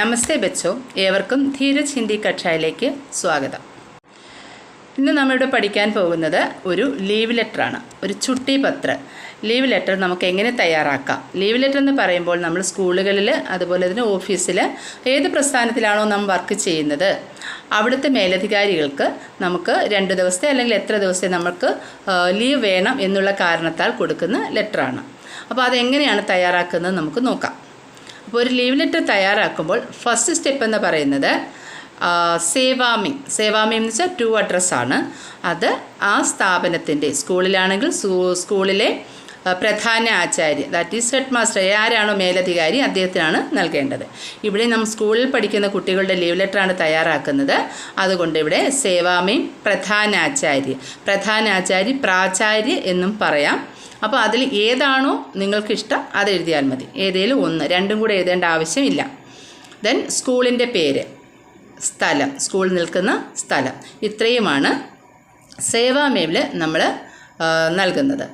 നമസ്തേ ബച്ചോ, ഏവർക്കും ധീരജ് ഹിന്ദി കക്ഷായിലേക്ക് സ്വാഗതം. ഇന്ന് നമ്മളിവിടെ പഠിക്കാൻ പോകുന്നത് ഒരു ലീവ് ലെറ്ററാണ്, ഒരു ചുട്ടി പത്ര. ലീവ് ലെറ്റർ നമുക്ക് എങ്ങനെ തയ്യാറാക്കാം? ലീവ് ലെറ്റർ എന്ന് പറയുമ്പോൾ നമ്മൾ സ്കൂളുകളിൽ, അതുപോലെ തന്നെ ഓഫീസിൽ, ഏത് പ്രസ്ഥാനത്തിലാണോ നമ്മൾ വർക്ക് ചെയ്യുന്നത് അവിടുത്തെ മേലധികാരികൾക്ക് നമുക്ക് 2 ദിവസത്തെ അല്ലെങ്കിൽ എത്ര ദിവസത്തെ നമുക്ക് ലീവ് വേണം എന്നുള്ള കാരണത്താൽ കൊടുക്കുന്ന ലെറ്ററാണ്. അപ്പോൾ അതെങ്ങനെയാണ് തയ്യാറാക്കുന്നത് നമുക്ക് നോക്കാം. അപ്പോൾ ഒരു ലീവ് ലെറ്റർ തയ്യാറാക്കുമ്പോൾ ഫസ്റ്റ് സ്റ്റെപ്പ് എന്ന് പറയുന്നത് സേവാമി എന്ന് വെച്ചാൽ ടു അഡ്രസ്സാണ്. അത് ആ സ്ഥാപനത്തിൻ്റെ, സ്കൂളിലാണെങ്കിൽ സ്കൂളിലെ പ്രധാന ആചാര്യ, ദാറ്റ് ഈസ് ഹെഡ് മാസ്റ്റർ, ആരാണോ മേലധികാരി അദ്ദേഹത്തിനാണ് നൽകേണ്ടത്. ഇവിടെ നമ്മൾ സ്കൂളിൽ പഠിക്കുന്ന കുട്ടികളുടെ ലീവ് ലെറ്ററാണ് തയ്യാറാക്കുന്നത്. അതുകൊണ്ട് ഇവിടെ സേവാമി പ്രധാനാചാര്യ, പ്രാചാര്യ എന്നും പറയാം. അപ്പോൾ അതിൽ ഏതാണോ നിങ്ങൾക്കിഷ്ടം അത് എഴുതിയാൽ മതി. ഏതെങ്കിലും ഒന്ന്, രണ്ടും കൂടെ എഴുതേണ്ട ആവശ്യമില്ല. ദെൻ സ്കൂളിൻ്റെ പേര്, സ്ഥലം, സ്കൂൾ നിൽക്കുന്ന സ്ഥലം, ഇത്രയുമാണ് സേവാമേമിൽ നമ്മൾ നൽകുന്നത്.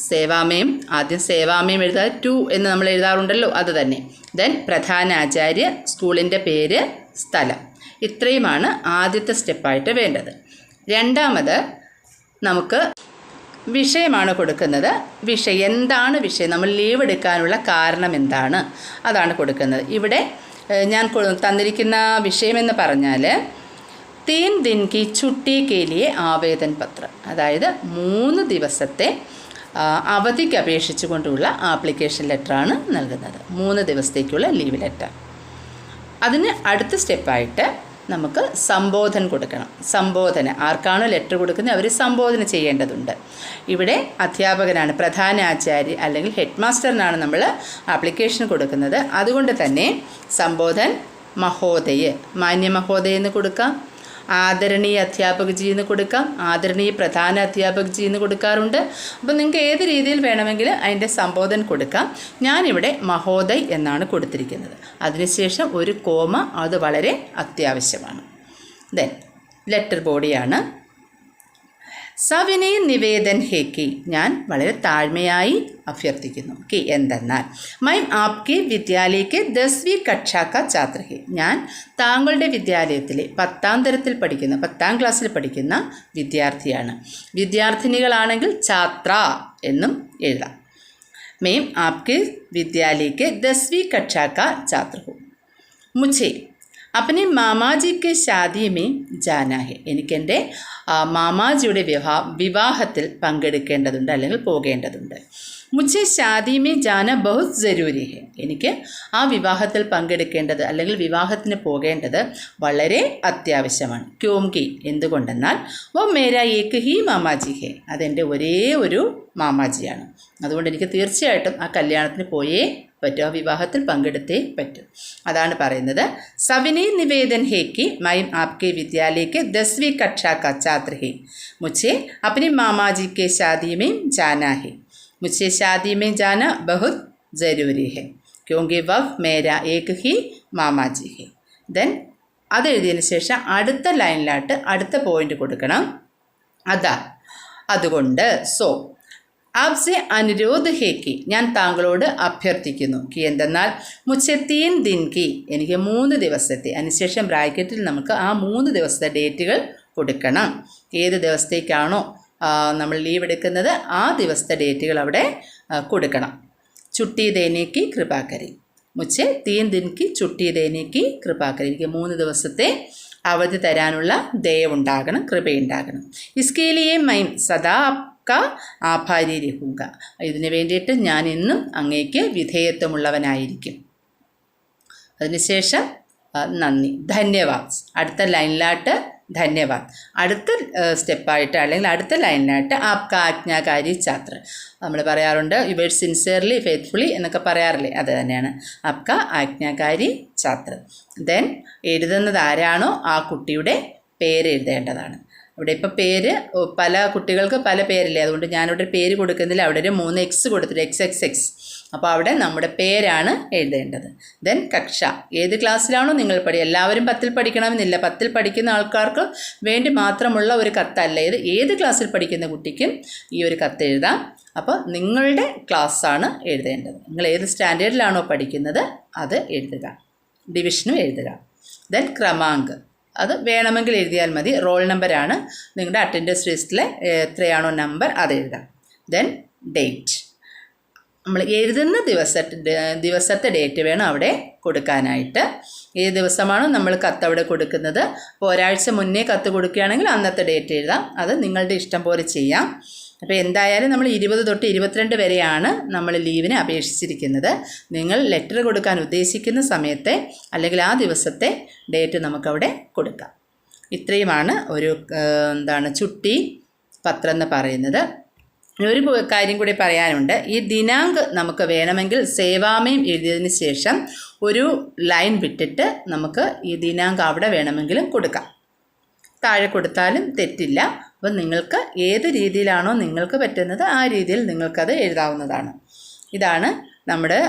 സേവാമേം, ആദ്യം സേവാമേം എഴുതാതെ ടു എന്ന് നമ്മൾ എഴുതാറുണ്ടല്ലോ, അത് തന്നെ. ദെൻ പ്രധാനാചാര്യ, സ്കൂളിൻ്റെ പേര്, സ്ഥലം, ഇത്രയുമാണ് ആദ്യത്തെ സ്റ്റെപ്പായിട്ട് വേണ്ടത്. രണ്ടാമത് നമുക്ക് വിഷയമാണ് കൊടുക്കുന്നത്. വിഷയം എന്താണ്? വിഷയം നമ്മൾ ലീവ് എടുക്കാനുള്ള കാരണം എന്താണ്, അതാണ് കൊടുക്കുന്നത്. ഇവിടെ ഞാൻ തന്നിരിക്കുന്ന വിഷയമെന്ന് പറഞ്ഞാൽ 3 दिन की छुट्टी के लिए ആവേദൻ പത്ര, അതായത് 3 ദിവസത്തെ അവധിക്ക് അപേക്ഷിച്ചുകൊണ്ടുള്ള ആപ്ലിക്കേഷൻ ലെറ്ററാണ് നൽകുന്നത്. 3 ദിവസത്തേക്കുള്ള ലീവ് ലെറ്റർ. അതിന് അടുത്ത സ്റ്റെപ്പായിട്ട് നമുക്ക് സംബോധന കൊടുക്കണം. സംബോധന, ആർക്കാണോ ലെറ്റർ കൊടുക്കുന്നത് അവർ സംബോധന ചെയ്യേണ്ടതുണ്ട്. ഇവിടെ അധ്യാപകനാണ്, പ്രധാനാചാര്യ അല്ലെങ്കിൽ ഹെഡ് മാസ്റ്ററിനാണ് നമ്മൾ ആപ്ലിക്കേഷൻ കൊടുക്കുന്നത്. അതുകൊണ്ട് തന്നെ സംബോധൻ മഹോദയ, മാന്യ മഹോദയ എന്ന് കൊടുക്കാം, ആദരണീയ അധ്യാപക ജി എന്ന് കൊടുക്കാം, ആദരണീയ പ്രധാന അധ്യാപക ജി എന്ന് കൊടുക്കാറുണ്ട്. അപ്പോൾ നിങ്ങൾക്ക് ഏത് രീതിയിൽ വേണമെങ്കിൽ അതിൻ്റെ സംബോധന കൊടുക്കാം. ഞാനിവിടെ മഹോദയ് എന്നാണ് കൊടുത്തിരിക്കുന്നത്. അതിനുശേഷം ഒരു കോമ, അത് വളരെ അത്യാവശ്യമാണ്. ദെൻ ലെറ്റർ ബോഡിയാണ്. സവിനയ നിവേദൻ ഹേ കി, ഞാൻ വളരെ താഴ്മയായി അഭ്യർത്ഥിക്കുന്നു. കി എന്തെന്നാൽ, മൈം ആപ്കെ വിദ്യാലയക്ക് 10वीं कक्षा का छात्र है, ഞാൻ താങ്കളുടെ വിദ്യാലയത്തിലെ 10ാം ക്ലാസ്സിൽ പഠിക്കുന്ന വിദ്യാർത്ഥിയാണ്. വിദ്യാർത്ഥിനികളാണെങ്കിൽ ഛാത്ര എന്നും എഴുതാം. മൈം ആപ്കെ വിദ്യാലയക്ക് 10वीं कक्षा का छात्र हूँ. മുझे अपने മാമാജി കെ ഷാദി മേ ജാനാ ഹെ, എനിക്കെൻ്റെ മാമാജിയുടെ വിവാഹത്തിൽ പങ്കെടുക്കേണ്ടതുണ്ട് അല്ലെങ്കിൽ പോകേണ്ടതുണ്ട്. മുझे ഷാദി മേ ജാന ബഹുത് ജരൂരി ഹെ, എനിക്ക് ആ വിവാഹത്തിൽ പങ്കെടുക്കേണ്ടത് അല്ലെങ്കിൽ വിവാഹത്തിന് പോകേണ്ടത് വളരെ അത്യാവശ്യമാണ്. ക്യോംകി എന്തുകൊണ്ടെന്നാൽ, വോ മേരാ ഏക് ഹി മാമാജി ഹെ, അതെൻ്റെ ഒരേ ഒരു മാമാജിയാണ്. അതുകൊണ്ട് എനിക്ക് തീർച്ചയായിട്ടും ആ കല്യാണത്തിന് പോയേ പറ്റും, ആ വിവാഹത്തിൽ പങ്കെടുത്തേ പറ്റും. അതാണ് പറയുന്നത്. സവിനയ നിവേദൻ ഹേ കി മൈം ആപ്കെ വിദ്യാലയക്ക് 10वीं कक्षा का छात्र है. मुझे अपने मामाजी के शादी में जाना है. मुझे शादी में जाना बहुत ज़रूरी है क्योंकि वह मेरा एक ही മാമാജി है. ദെൻ അത് എഴുതിയതിന് ശേഷം അടുത്ത ലൈനിലായിട്ട് അടുത്ത പോയിന്റ് കൊടുക്കണം. അതുകൊണ്ട് സോ ആപ്സെ അനുരോധ് ഹേ കി, ഞാൻ താങ്കളോട് അഭ്യർത്ഥിക്കുന്നു. കി എന്തെന്നാൽ മുझे 3 दिन की, എനിക്ക് 3 ദിവസത്തെ, അതിനുശേഷം ബ്രാക്കറ്റിൽ നമുക്ക് ആ 3 ദിവസത്തെ ഡേറ്റുകൾ കൊടുക്കണം. ഏത് ദിവസത്തേക്കാണോ നമ്മൾ ലീവ് എടുക്കുന്നത് ആ ദിവസത്തെ ഡേറ്റുകൾ അവിടെ കൊടുക്കണം. ചുട്ടി ദേനേക്ക് കൃപാകരി, മുझे 3 दिन की ചുട്ടി ദേനേക്ക് കൃപാകരി, എനിക്ക് 3 ദിവസത്തെ അവധി തരാനുള്ള ദയവുണ്ടാകണം, കൃപയുണ്ടാകണം. ഇസ്കേലിയെ മൈൻ സദാ ആഭാരി രഹൂക, ഇതിന് വേണ്ടിയിട്ട് ഞാൻ ഇന്നും അങ്ങേക്ക് വിധേയത്വമുള്ളവനായിരിക്കും. അതിനുശേഷം നന്ദി, ധന്യവാദ്. അടുത്ത ലൈനിലായിട്ട് ധന്യവാദ്. അടുത്ത സ്റ്റെപ്പായിട്ട് അല്ലെങ്കിൽ അടുത്ത ലൈനിലായിട്ട് ആപ്ക ആജ്ഞാകാരി ഛാത്ര, നമ്മൾ പറയാറുണ്ട് യുവേഴ്സ് സിൻസിയർലി ഫെയ്ത്ത്ഫുള്ളി എന്നൊക്കെ പറയാറില്ലേ, അത് തന്നെയാണ് ആപ്ക ആജ്ഞാകാരി ഛാത്ര. ദെൻ എഴുതുന്നത് ആരാണോ ആ കുട്ടിയുടെ പേര് എഴുതേണ്ടതാണ്. ഇവിടെ ഇപ്പോൾ പേര് പല കുട്ടികൾക്ക് പല പേരില്ലേ, അതുകൊണ്ട് ഞാനിവിടെ പേര് കൊടുക്കുന്നില്ല. അവിടെ ഒരു 3x കൊടുത്തിട്ട് XXX, അപ്പോൾ അവിടെ നമ്മുടെ പേരാണ് എഴുതേണ്ടത്. ദെൻ കക്ഷ, ഏത് ക്ലാസ്സിലാണോ നിങ്ങൾ എല്ലാവരും 10ൽ പഠിക്കണമെന്നില്ല. 10ൽ പഠിക്കുന്ന ആൾക്കാർക്ക് വേണ്ടി മാത്രമുള്ള ഒരു കത്തല്ല ഇത്, ഏത് ക്ലാസ്സിൽ പഠിക്കുന്ന കുട്ടിക്കും ഈ ഒരു കത്ത് എഴുതാം. അപ്പോൾ നിങ്ങളുടെ ക്ലാസ്സാണ് എഴുതേണ്ടത്. നിങ്ങൾ ഏത് സ്റ്റാൻഡേർഡിലാണോ പഠിക്കുന്നത് അത് എഴുതുക. ഡിവിഷനും എഴുതുക. ദെൻ ക്രമാങ്ക്, അത് വേണമെങ്കിൽ എഴുതിയാൽ മതി. റോൾ നമ്പറാണ്. നിങ്ങളുടെ അറ്റൻഡൻസ് ലിസ്റ്റിലെ എത്രയാണോ നമ്പർ അത് എഴുതാം. ദെൻ ഡേറ്റ്, നമ്മൾ എഴുതുന്ന ദിവസത്തെ ഡേറ്റ് വേണം അവിടെ കൊടുക്കാനായിട്ട്. ഏത് ദിവസമാണോ നമ്മൾ കത്ത് അവിടെ കൊടുക്കുന്നത്, ഇപ്പോൾ ഒരാഴ്ച മുന്നേ കത്ത് കൊടുക്കുകയാണെങ്കിൽ അന്നത്തെ ഡേറ്റ് എഴുതാം. അത് നിങ്ങളുടെ ഇഷ്ടം പോലെ ചെയ്യാം. അപ്പോൾ എന്തായാലും നമ്മൾ 20 തൊട്ട് 22 വരെയാണ് നമ്മൾ ലീവിന് അപേക്ഷിച്ചിരിക്കുന്നത്. നിങ്ങൾ ലെറ്റർ കൊടുക്കാൻ ഉദ്ദേശിക്കുന്ന സമയത്തെ അല്ലെങ്കിൽ ആ ദിവസത്തെ ഡേറ്റ് നമുക്കവിടെ കൊടുക്കാം. ഇത്രയുമാണ് ഒരു ചുട്ടി പത്രം എന്ന് പറയുന്നത്. ഒരു കാര്യം കൂടി പറയാനുണ്ട്. ഈ ദിനാങ്ക് നമുക്ക് വേണമെങ്കിൽ സേവാമയം എഴുതിയതിന് ശേഷം ഒരു ലൈൻ വിട്ടിട്ട് നമുക്ക് ഈ ദിനാങ്ക് അവിടെ വേണമെങ്കിലും കൊടുക്കാം. താഴെ കൊടുത്താലും തെറ്റില്ല. അപ്പം നിങ്ങൾക്ക് ഏത് രീതിയിലാണോ നിങ്ങൾക്ക് പറ്റുന്നത് ആ രീതിയിൽ നിങ്ങൾക്കത് എഴുതാവുന്നതാണ്. ഇതാണ് നമ്മുടെ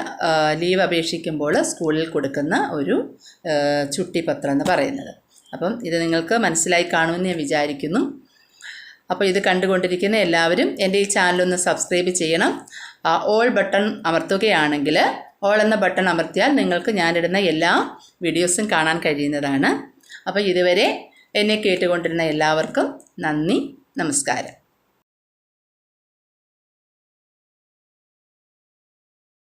ലീവ് അപേക്ഷിക്കുമ്പോൾ സ്കൂളിൽ കൊടുക്കുന്ന ഒരു ചുട്ടിപ്പത്രം എന്ന് പറയുന്നത്. അപ്പം ഇത് നിങ്ങൾക്ക് മനസ്സിലായി കാണുമെന്ന് ഞാൻ വിചാരിക്കുന്നു. അപ്പോൾ ഇത് കണ്ടുകൊണ്ടിരിക്കുന്ന എല്ലാവരും എൻ്റെ ഈ ചാനലൊന്ന് സബ്സ്ക്രൈബ് ചെയ്യണം. ഓൾ ബട്ടൺ അമർത്തുകയാണെങ്കിൽ, ഓൾ എന്ന ബട്ടൺ അമർത്തിയാൽ നിങ്ങൾക്ക് ഞാനിടുന്ന എല്ലാ വീഡിയോസും കാണാൻ കഴിയുന്നതാണ്. അപ്പോൾ ഇതുവരെ എന്നെ കേട്ടുകൊണ്ടിരുന്ന എല്ലാവർക്കും നന്ദി, നമസ്കാരം.